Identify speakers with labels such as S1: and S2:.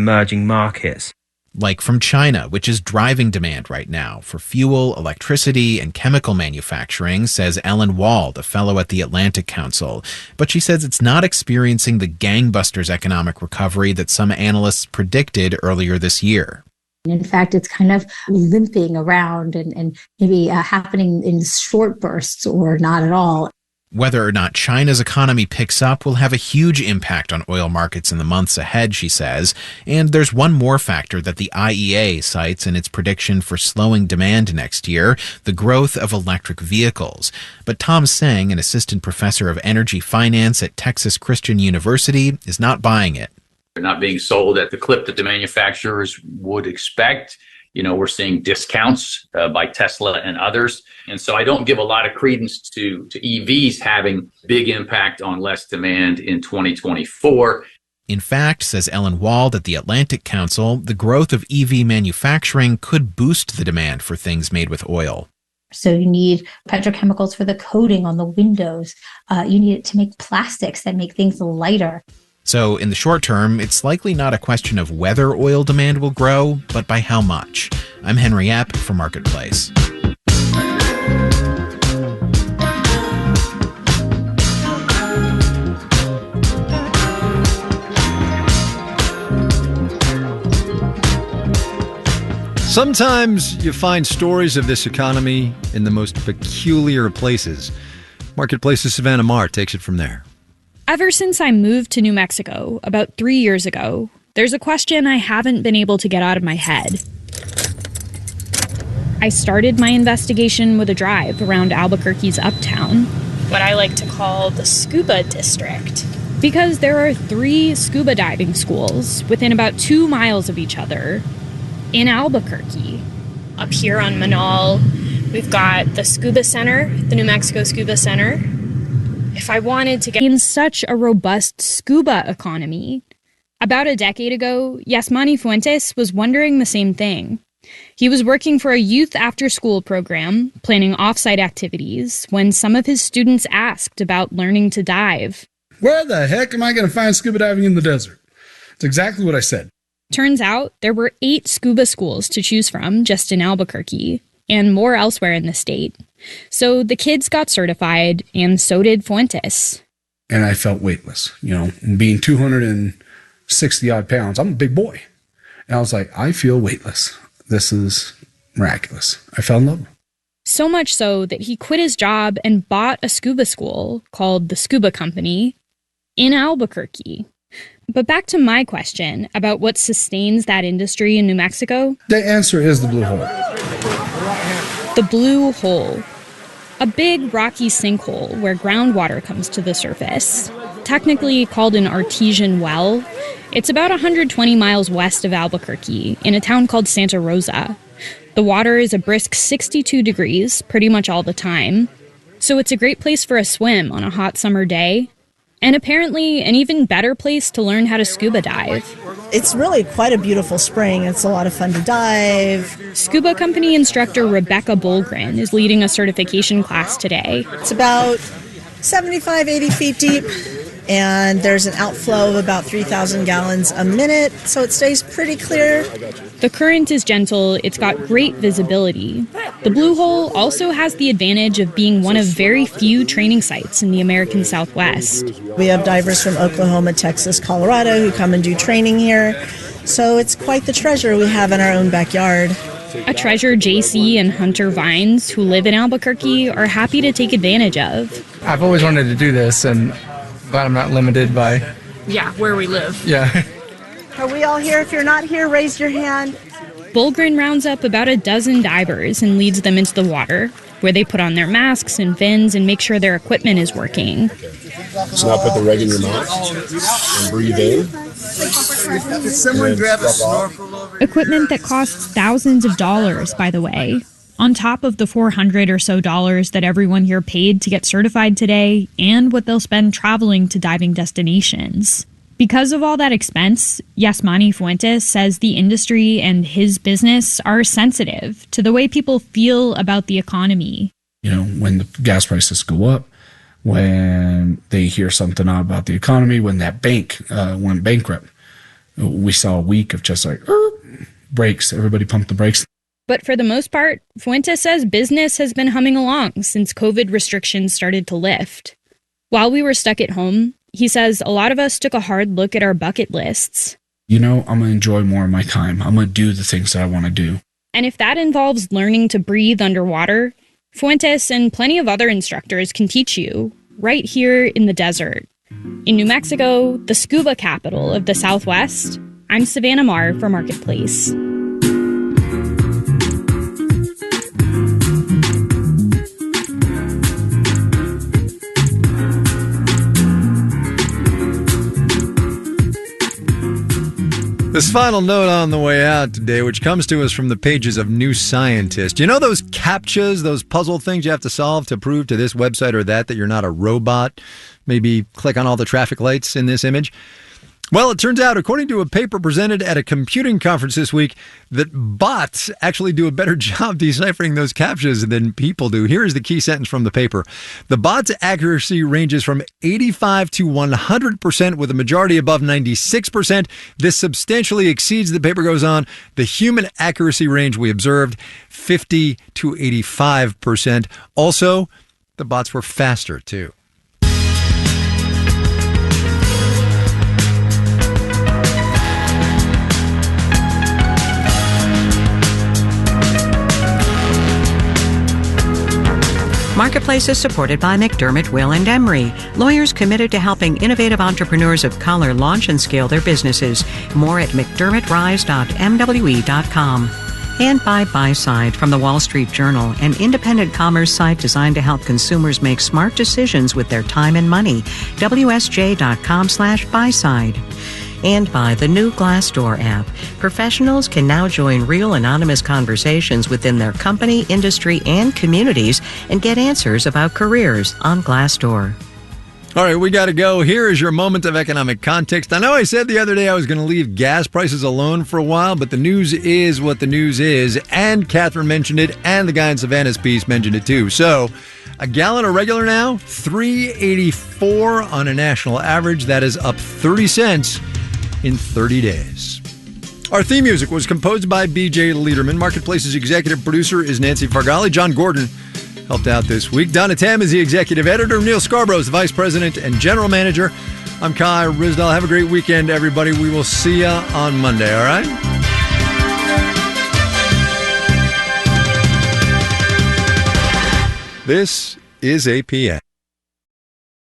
S1: emerging markets.
S2: Like from China, which is driving demand right now for fuel, electricity, and chemical manufacturing, says Ellen Wald, a fellow at the Atlantic Council. But she says it's not experiencing the gangbusters economic recovery that some analysts predicted earlier this year.
S3: In fact, it's kind of limping around and maybe happening in short bursts or not at all.
S2: Whether or not China's economy picks up will have a huge impact on oil markets in the months ahead, she says. And there's one more factor that the IEA cites in its prediction for slowing demand next year, the growth of electric vehicles. But Tom Tseng, an assistant professor of energy finance at Texas Christian University, is not buying it.
S4: They're not being sold at the clip that the manufacturers would expect. We're seeing discounts by Tesla and others. And so I don't give a lot of credence to EVs having big impact on less demand in 2024.
S2: In fact, says Ellen Wald at the Atlantic Council, the growth of EV manufacturing could boost the demand for things made with oil.
S3: So you need petrochemicals for the coating on the windows. You need it to make plastics that make things lighter.
S2: So in the short term, it's likely not a question of whether oil demand will grow, but by how much. I'm Henry Epp for Marketplace.
S5: Sometimes you find stories of this economy in the most peculiar places. Marketplace's Savannah Marr takes it from there.
S6: Ever since I moved to New Mexico about 3 years ago, there's a question I haven't been able to get out of my head. I started my investigation with a drive around Albuquerque's uptown, what I like to call the Scuba District, because there are 3 scuba diving schools within about 2 miles of each other in Albuquerque. Up here on Manal, we've got the Scuba Center, the New Mexico Scuba Center. If I wanted to get in such a robust scuba economy, about a decade ago, Yasmani Fuentes was wondering the same thing. He was working for a youth after-school program, planning off-site activities, when some of his students asked about learning to dive.
S7: Where the heck am I going to find scuba diving in the desert? It's exactly what I said.
S6: Turns out there were 8 scuba schools to choose from just in Albuquerque, and more elsewhere in the state. So the kids got certified, and so did Fuentes.
S7: And I felt weightless. Being 260 odd pounds, I'm a big boy. And I was like, I feel weightless. This is miraculous. I fell in love.
S6: So much so that he quit his job and bought a scuba school called the Scuba Company in Albuquerque. But back to my question about what sustains that industry in New Mexico.
S7: The answer is the Blue Hole.
S6: The Blue Hole. A big rocky sinkhole where groundwater comes to the surface. Technically called an artesian well, it's about 120 miles west of Albuquerque in a town called Santa Rosa. The water is a brisk 62 degrees pretty much all the time, so it's a great place for a swim on a hot summer day. And apparently an even better place to learn how to scuba dive.
S8: It's really quite a beautiful spring. It's a lot of fun to dive.
S6: Scuba Company instructor Rebecca Bolgren is leading a certification class today.
S8: It's about 75, 80 feet deep, and there's an outflow of about 3,000 gallons a minute, so it stays pretty clear.
S6: The current is gentle, it's got great visibility. The Blue Hole also has the advantage of being one of very few training sites in the American Southwest.
S8: We have divers from Oklahoma, Texas, Colorado who come and do training here, so it's quite the treasure we have in our own backyard.
S6: A treasure JC and Hunter Vines, who live in Albuquerque, are happy to take advantage of.
S9: I've always wanted to do this, and glad I'm not limited by...
S10: where we live.
S9: Yeah.
S8: Are we all here? If you're not here, raise your hand.
S6: Bolgren rounds up about a dozen divers and leads them into the water, where they put on their masks and fins and make sure their equipment is working.
S11: So now put the reg in your mouth and breathe in.
S12: Did someone grab a snorkel over here?
S6: Equipment that costs thousands of dollars, by the way, on top of the $400 or so that everyone here paid to get certified today, and what they'll spend traveling to diving destinations. Because of all that expense, Yasmani Fuentes says the industry and his business are sensitive to the way people feel about the economy.
S7: When the gas prices go up, when they hear something about the economy, when that bank went bankrupt, We saw a week of just like brakes. Everybody pumped the brakes.
S6: But for the most part, Fuentes says business has been humming along since COVID restrictions started to lift. While we were stuck at home, he says a lot of us took a hard look at our bucket lists.
S7: I'm going to enjoy more of my time. I'm going to do the things that I want to do.
S6: And if that involves learning to breathe underwater, Fuentes and plenty of other instructors can teach you right here in the desert. In New Mexico, the scuba capital of the Southwest, I'm Savannah Marr for Marketplace.
S5: This final note on the way out today, which comes to us from the pages of New Scientist. You know those CAPTCHAs, those puzzle things you have to solve to prove to this website or that you're not a robot? Maybe click on all the traffic lights in this image. Well, it turns out, according to a paper presented at a computing conference this week, that bots actually do a better job deciphering those CAPTCHAs than people do. Here's the key sentence from the paper. The bot's accuracy ranges from 85 to 100%, with a majority above 96%. This substantially exceeds, the paper goes on, the human accuracy range we observed, 50 to 85%. Also, the bots were faster, too.
S1: Marketplace is supported by McDermott, Will & Emery, lawyers committed to helping innovative entrepreneurs of color launch and scale their businesses. More at mcdermottrise.mwe.com. And by BuySide from the Wall Street Journal, an independent commerce site designed to help consumers make smart decisions with their time and money. WSJ.com/BuySide. And by the new Glassdoor app. Professionals can now join real anonymous conversations within their company, industry, and communities and get answers about careers on Glassdoor.
S5: All right, we got to go. Here is your moment of economic context. I know I said the other day I was going to leave gas prices alone for a while, but the news is what the news is. And Catherine mentioned it, and the guy in Savannah's piece mentioned it too. So a gallon of regular now, $3.84 on a national average. That is up 30 cents in 30 days. Our theme music was composed by BJ Liederman. Marketplace's executive producer is Nancy Fargali. John Gordon helped out this week. Donna Tam is the executive editor. Neil Scarborough is the vice president and general manager. I'm Kai Ryssdal. Have a great weekend, everybody. We will see you on Monday, all right? This is APN.